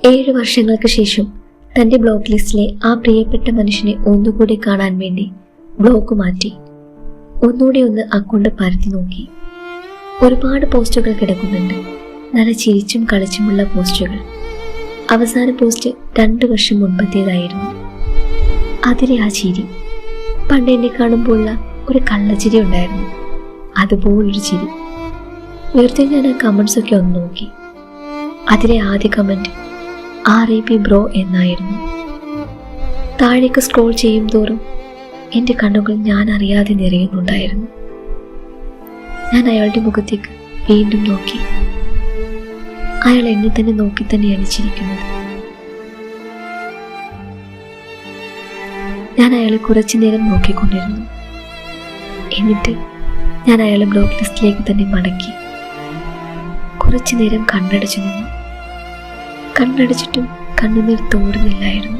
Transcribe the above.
7 വർഷങ്ങൾക്ക് ശേഷം തൻ്റെ ബ്ലോക്ക് ലിസ്റ്റിലെ ആ പ്രിയപ്പെട്ട മനുഷ്യനെ ഒന്നുകൂടി കാണാൻ വേണ്ടി ബ്ലോക്ക് മാറ്റി. ഒന്നുകൂടി ഒന്ന് അക്കൗണ്ട് പരത്തി നോക്കി. ഒരുപാട് പോസ്റ്റുകൾ കിടക്കുന്നുണ്ട്, നല്ല ചിരിച്ചും കളിച്ചുമുള്ള പോസ്റ്റുകൾ. അവസാന പോസ്റ്റ് 2 വർഷം മുൻപത്തേതായിരുന്നു. അതിലെ ആ ചിരി, പണ്ട് എന്നെ കാണുമ്പോഴുള്ള ഒരു കള്ളച്ചിരി ഉണ്ടായിരുന്നു, അതുപോലൊരു ചിരി. വെറുതെ ഞാൻ ആ കമൻസൊക്കെ ഒന്ന് നോക്കി. അതിലെ ആദ്യ കമൻറ്റ് RIP ബ്രോ എന്നായിരുന്നു. താഴേക്ക് സ്ക്രോൾ ചെയ്യും തോറും എൻ്റെ കണ്ണുകൾ ഞാൻ അറിയാതെ നിറയുന്നുണ്ടായിരുന്നു. ഞാൻ അയാളുടെ മുഖത്തേക്ക് വീണ്ടും നോക്കി. അയാൾ എന്നെ തന്നെ നോക്കി തന്നെയാണ് ചിരിക്കുന്നത്. ഞാൻ അയാളെ കുറച്ചു നേരം നോക്കിക്കൊണ്ടിരുന്നു. എന്നിട്ട് ഞാൻ അയാളെ ബ്ലോക്ക് ലിസ്റ്റിലേക്ക് തന്നെ മടക്കി. കുറച്ചു നേരം കണ്ണടച്ചു നിന്നു. കണ്ണടച്ചിട്ടും കണ്ണുനീർ തോടുന്നില്ലായിരുന്നു.